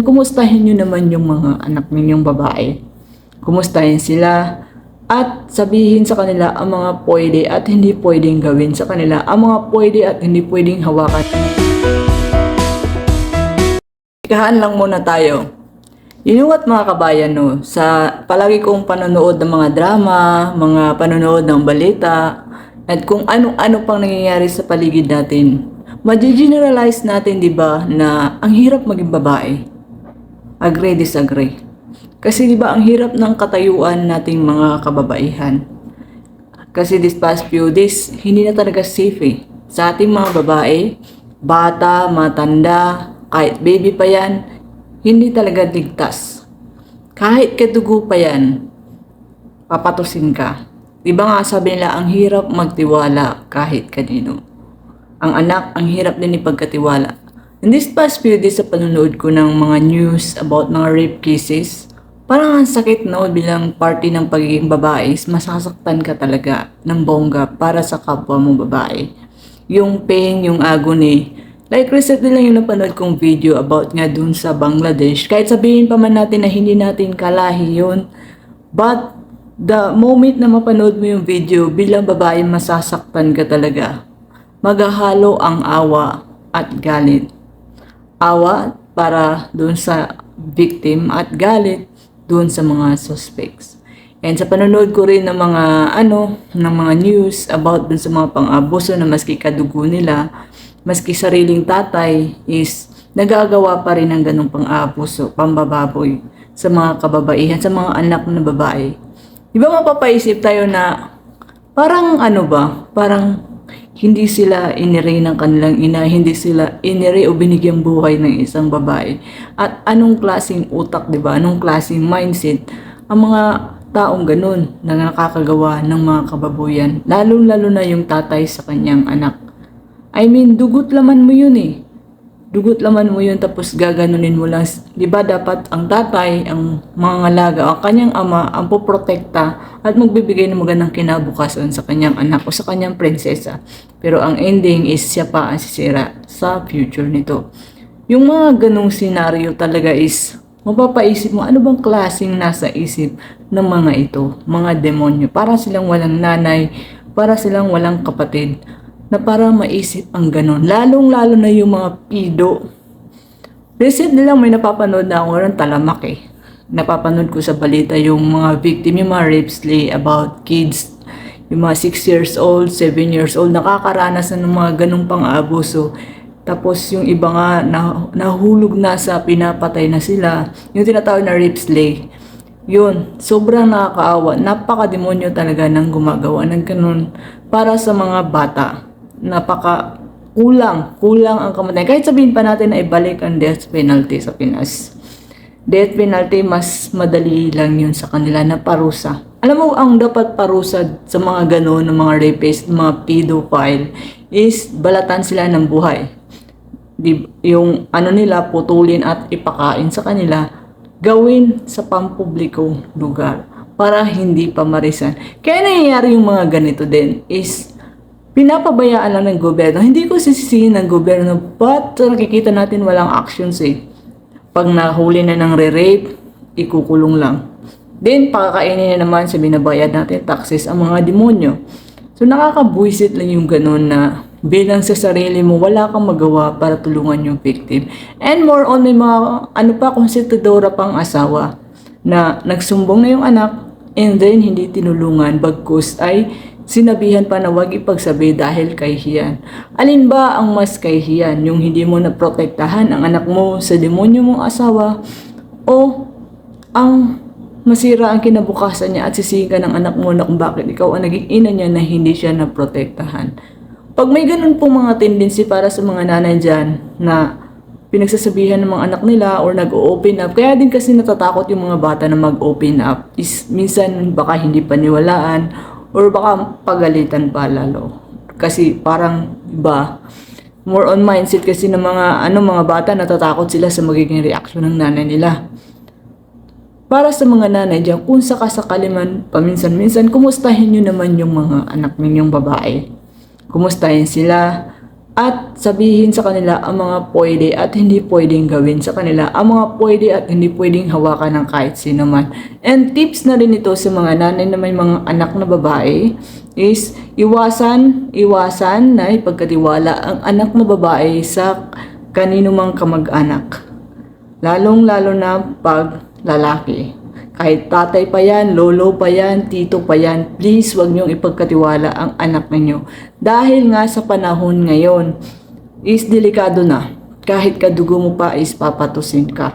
kumustahin nyo naman yung mga anak ninyong babae. Kumustahin sila at sabihin sa kanila ang mga pwede at hindi pwedeng gawin sa kanila, ang mga pwede at hindi pwedeng hawakan. Ikahan lang muna tayo. You know what mga kabayan, no? Sa palagi kong panonood ng mga drama, mga panonood ng balita, at kung ano-ano pang nangyayari sa paligid natin, ma-generalize natin, di ba, na ang hirap maging babae. Agree, disagree. Kasi di ba ang hirap ng katayuan nating mga kababaihan. Kasi this past few days, hindi na talaga safe eh. Sa ating mga babae, bata, matanda, kahit baby pa yan, hindi talaga ligtas. Kahit kadugo pa yan, papatusin ka. Diba nga sabi nila, ang hirap magtiwala kahit kanino. Ang anak, ang hirap din ipagkatiwala. In this past few days sa panonood ko ng mga news about mga rape cases, parang ang sakit, no, bilang party ng pagiging babae, masasaktan ka talaga ng bongga para sa kapwa mo babae. Yung pain, yung agony. Like recently lang yung napanood kong video about nga dun sa Bangladesh. Kahit sabihin pa man natin na hindi natin kalahi yun, but the moment na mapanood mo yung video, bilang babae masasaktan ka talaga. Maghahalo ang awa at galit. Awa para dun sa victim at galit dun sa mga suspects. And sa panonood ko rin ng mga ng mga news about dun sa mga pang-abuso na maski kadugo nila, maski sariling tatay is nagagawa pa rin ng ganung pang-abuso, pambababoy sa mga kababaihan, sa mga anak na babae. Di ba mapapaisip tayo na parang parang hindi sila inire ng kanilang ina, hindi sila inire o binigyang buhay ng isang babae. At anong klaseng utak, di ba? Anong klaseng mindset ang mga taong ganun na nakakagawa ng mga kababuyan, lalo-lalo na yung tatay sa kanyang anak. I mean, dugot laman mo yun eh. Dugot laman mo yun tapos gaganunin mo lang. Di ba dapat ang tatay, ang mga ngalaga, ang kanyang ama, ang poprotekta at magbibigay ng magandang kinabukasan sa kanyang anak o sa kanyang prinsesa. Pero ang ending is siya pa ang sisira sa future nito. Yung mga ganong senaryo talaga is mapapaisip mo, ano bang klaseng nasa isip ng mga ito, mga demonyo. Para silang walang nanay, para silang walang kapatid, na para maisip ang ganon. Lalong-lalo na yung mga pido. Recently lang may napapanood na ako ng talamak eh. Napapanood ko sa balita yung mga victim, yung mga rape slay about kids. Yung mga 6 years old, 7 years old, nakakaranas na ng mga ganong pang-aabuso. Tapos yung iba nga nahulog na sa pinapatay na sila. Yung tinatawag na rape slay. Yun, sobrang nakakaawa. Napaka-demonyo talaga ng gumagawa ng ganun para sa mga bata. Kulang ang kamatayan. Kahit sabihin pa natin na ibalik ang death penalty sa Pinas. Death penalty, mas madali lang yun sa kanila na parusa. Alam mo, ang dapat parusa sa mga gano'n, ng mga rapist, mga pedophile, is balatan sila ng buhay. Yung nila, putulin at ipakain sa kanila, gawin sa pampublikong lugar para hindi pamarisan. Kaya nangyayari yung mga ganito din is pinapabayaan lang ng gobyerno. Hindi ko sisisihin ng gobyerno, but nakikita natin walang actions eh. Pag nahuli na ng re-rape, ikukulong lang. Then, pakakainin na naman sa binabayad natin taxes ang mga demonyo. So, nakakabuisit lang yung ganun na bilang sa sarili mo, wala kang magawa para tulungan yung victim. And more on, may mga, konstitudora pang asawa na nagsumbong na yung anak and then hindi tinulungan bagkus ay sinabihan pa na wag ipagsabi dahil kahihiyan. Alin ba ang mas kahihiyan? Yung hindi mo naprotektahan ang anak mo sa demonyo mong asawa o ang masira ang kinabukasan niya at sisihin ka ng anak mo na kung bakit ikaw ang naging ina niya na hindi siya naprotektahan. Pag may ganun pong mga tendency para sa mga nanay dyan na pinagsasabihan ng mga anak nila or nag-open up, kaya din kasi natatakot yung mga bata na mag-open up is minsan baka hindi paniwalaan or baka pagalitan pa lalo. Kasi parang iba, more on mindset kasi ng mga bata, natatakot sila sa magiging reaksyon ng nanay nila. Para sa mga nanay dyan, kung sakasakali man paminsan-minsan, kumustahin nyo naman yung mga anak ninyong babae. Kumustahin sila at sabihin sa kanila ang mga pwede at hindi pwedeng gawin sa kanila, ang mga pwede at hindi pwedeng hawakan ng kahit sino man. And tips na rin ito sa mga nanay na may mga anak na babae is iwasan na ipagkatiwala ang anak na babae sa kanino mang kamag-anak. Lalong-lalo na pag lalaki. Kahit tatay pa yan, lolo pa yan, tito pa yan, please wag niyong ipagkatiwala ang anak ninyo. Dahil nga sa panahon ngayon, is delikado na. Kahit kadugo mo pa is papatusin ka.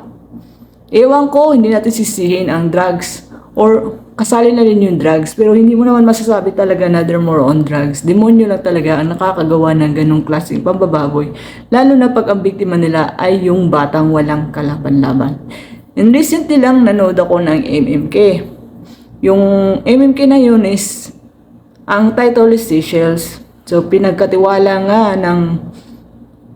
Ewan ko, hindi natin sisihin ang drugs or kasali na rin yung drugs, pero hindi mo naman masasabi talaga na they're more on drugs. Demonyo lang talaga ang nakakagawa ng ganong klaseng pambababoy, lalo na pag ang biktima nila ay yung batang walang kalaban-laban. And recently lang nanood ako ng MMK. Yung MMK na yun is, ang title is Seychelles. So pinagkatiwala nga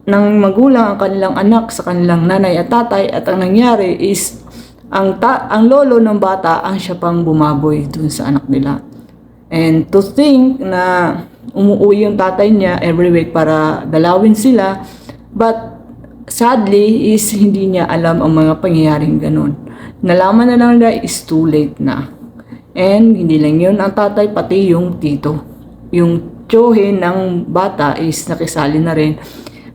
ng magulang ang kanilang anak sa kanilang nanay at tatay, at ang nangyari is ang lolo ng bata ang siya pang bumaboy dun sa anak nila. And to think na umuwi yung tatay niya every week para dalawin sila, but sadly is hindi niya alam ang mga pangyayaring ganun. Nalaman na lang nila is too late na. And hindi lang yun ang tatay, pati yung tito. Yung tiyuhin ng bata is nakisali na rin.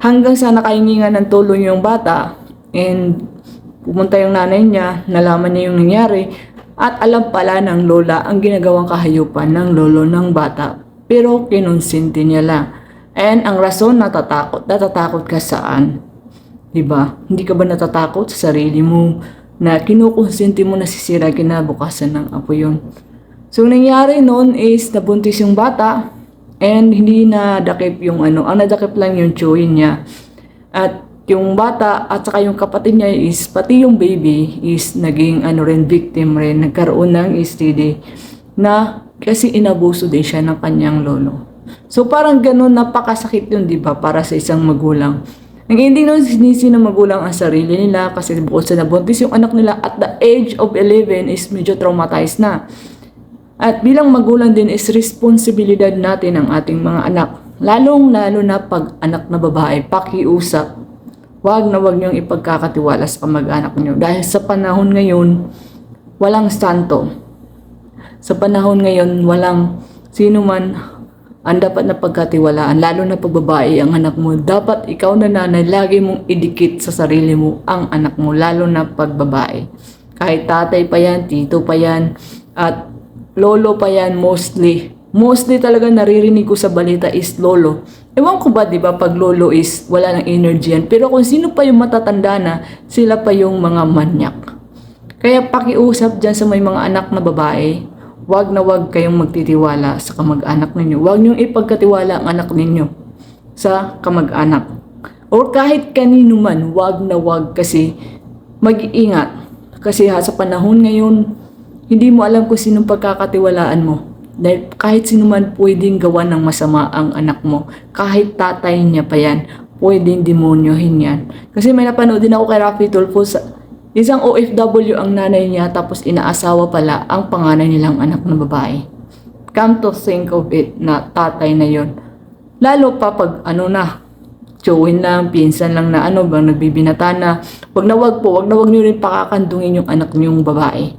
Hanggang sa nakahingi nga ng tulong yung bata, and pumunta yung nanay niya, nalaman niya yung nangyari, at alam pala ng lola ang ginagawang kahayupan ng lolo ng bata. Pero kinonsinti niya lang. And ang rason, natatakot ka saan? Diba? Hindi ka ba natatakot sa sarili mo na kinukonsinti mo na sisira kinabukasan ng apo yun? So, nangyari noon is nabuntis yung bata and hindi nadakip yung ang nadakip lang yung tiyuhin niya. At yung bata at saka yung kapatid niya is, pati yung baby is naging victim rin, nagkaroon ng STD na kasi inabuso din siya ng kanyang lolo. So, parang ganun, napakasakit yun, diba? Para sa isang magulang. Ang ending nun, sinisi ng magulang ang sarili nila kasi bukod sa nabuntis yung anak nila at the age of 11 is medyo traumatized na. At bilang magulang din is responsibilidad natin ang ating mga anak. Lalong-lalo na pag anak na babae, pakiusap. Wag na wag niyong ipagkakatiwala sa kamag-anak niyo. Dahil sa panahon ngayon, walang santo. Sa panahon ngayon, walang sino man ang dapat na pagkatiwalaan, lalo na pag babae ang anak mo. Dapat ikaw na nanay, lagi mong idikit sa sarili mo ang anak mo, lalo na pag babae. Kahit tatay pa yan, tito pa yan, at lolo pa yan mostly. Mostly talaga naririnig ko sa balita is lolo. Ewan ko ba, di ba, pag lolo is wala ng energy yan. Pero kung sino pa yung matatanda na, sila pa yung mga manyak. Kaya pakiusap dyan sa may mga anak na babae, wag na wag kayong magtitiwala sa kamag-anak ninyo. Wag niyong ipagkatiwala ang anak ninyo sa kamag-anak. Or kahit kanino man, wag na wag, kasi mag-iingat. Kasi sa panahon ngayon, hindi mo alam kung sinong pagkakatiwalaan mo. Dahil kahit sino man pwedeng gawa ng masama ang anak mo. Kahit tatay niya pa yan, pwedeng demonyohin yan. Kasi may napanood din ako kay Rafi Tulfo sa isang OFW ang nanay niya, tapos inaasawa pala ang panganay nilang anak na babae. Come to think of it, na tatay na yon. Lalo pa pag tiyuhin lang, pinsan lang na bang nagbibinata na. Wag na wag niyo rin pakakandungin yung anak niyong babae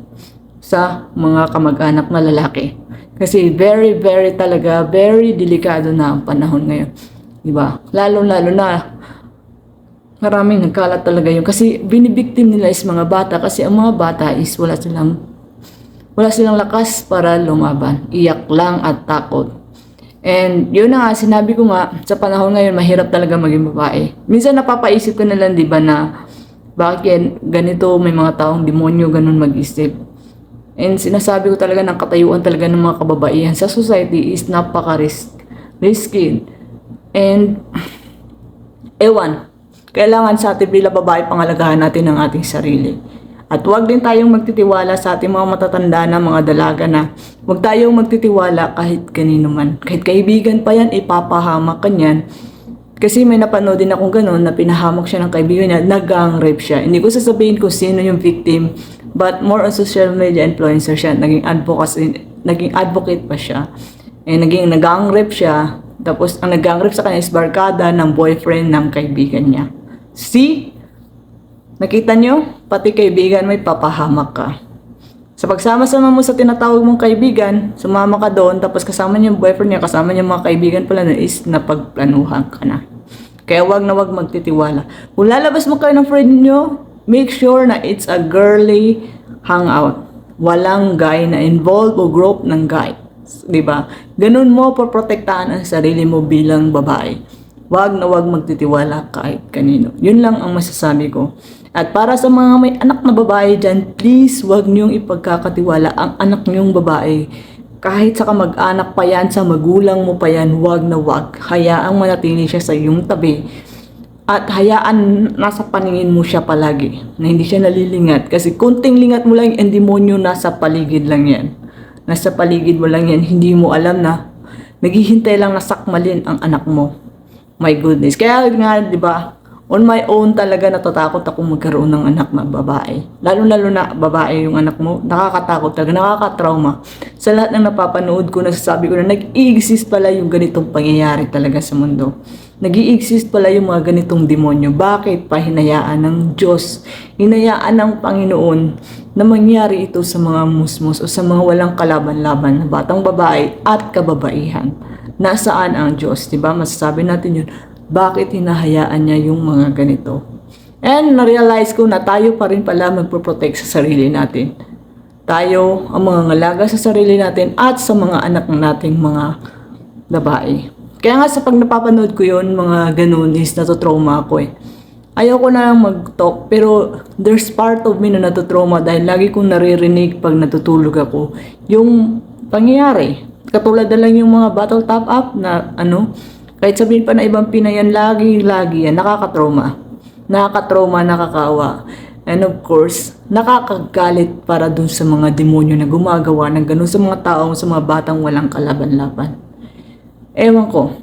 sa mga kamag-anak na lalaki. Kasi very, very talaga, very delikado na ang panahon ngayon. Diba? Lalo-lalo na maraming nagkalat talaga yun. Kasi binibiktim nila is mga bata. Kasi ang mga bata is wala silang lakas para lumaban. Iyak lang at takot. And yun na nga, sinabi ko nga, sa panahon ngayon, mahirap talaga maging babae. Minsan napapaisip ko na lang, di ba, na bakit ganito, may mga taong demonyo, ganun mag-isip. And sinasabi ko talaga ng katayuan talaga ng mga kababaihan sa society is napaka-risky. And ewan, kailangan sa ating bilang babae pangalagaan natin ang ating sarili. At huwag din tayong magtitiwala sa ating mga matatanda na mga dalaga na huwag tayong magtitiwala kahit kanino man. Kahit kaibigan pa yan, ipapahamak ka niyan. Kasi may napanood din akong ganun na pinahamak siya ng kaibigan niya, nag-gang rape siya. Hindi ko sasabihin kung sino yung victim, but more on social media influencer siya. Naging advocate pa siya. Naging nag-gang rape siya. Tapos, ang nag-gang rape sa kanya is barkada ng boyfriend ng kaibigan niya. See? Nakita nyo? Pati kaibigan may papahamak ka. Sa pagsama-sama mo sa tinatawag mong kaibigan, sumama ka doon, tapos kasama niya yung boyfriend niya, kasama niya mga kaibigan pala na is napagplanuhan ka na. Kaya wag na wag magtitiwala. Kung lalabas mo kayo ng friend nyo, make sure na it's a girly hangout. Walang guy na involved o group ng guy. Diba? Ganun mo protektahan ang sarili mo bilang babae. Wag na wag magtitiwala kahit kanino. Yun lang ang masasabi ko. At para sa mga may anak na babae dyan, please wag niyong ipagkakatiwala ang anak niyong babae. Kahit sa kamag-anak pa yan, sa magulang mo pa yan, wag na wag. Hayaang manatili siya sa iyong tabi. At hayaan nasa paningin mo siya palagi. Na hindi siya nalilingat. Kasi kunting lingat mo lang, ang demonyo nasa paligid lang yan. Nasa paligid mo lang yan, hindi mo alam na naghihintay lang na sakmalin ang anak mo. My goodness. Kaya nga, di ba, on my own talaga natatakot ako magkaroon ng anak na babae. Lalo-lalo na babae yung anak mo, nakakatakot talaga, nakakatrauma. Sa lahat ng napapanood ko, nasasabi ko na nag-i-exist pala yung ganitong pangyayari talaga sa mundo. Nag-i-exist pala yung mga ganitong demonyo. Bakit pa hinayaan ng Diyos, hinayaan ng Panginoon na mangyari ito sa mga musmos o sa mga walang kalaban-laban na batang babae at kababaihan? Nasaan ang Diyos? Diba? Masasabi natin yun. Bakit hinahayaan niya yung mga ganito? And na-realize ko na tayo pa rin pala magpo-protect sa sarili natin. Tayo ang mga ngalaga sa sarili natin at sa mga anak nating mga babae. Kaya nga sa pag napapanood ko yun, mga ganun is natutrauma ako eh. Ayoko na mag-talk pero there's part of me na natutrauma dahil lagi kong naririnig pag natutulog ako yung pangyayari. Katulad na lang yung mga battle top up na kahit sabihin pa na ibang Pinayan, lagi yan, nakakatrauma. Nakakatrauma, nakakaawa. And of course, nakakagalit para dun sa mga demonyo na gumagawa ng ganun sa mga tao, sa mga batang walang kalaban-laban. Ewan ko.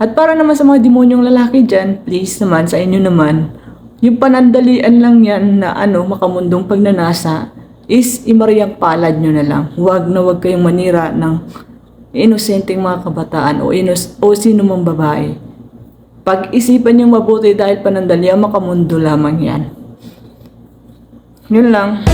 At para naman sa mga demonyong lalaki dyan, please naman, sa inyo naman, yung panandalian lang yan na makamundong pagnanasa is imariyang palad nyo na lang. Huwag na huwag kayong manira ng inosenteng mga kabataan o sino mang babae. Pag-isipan nyo mabuti dahil panandalian, makamundo lamang yan. Yun lang.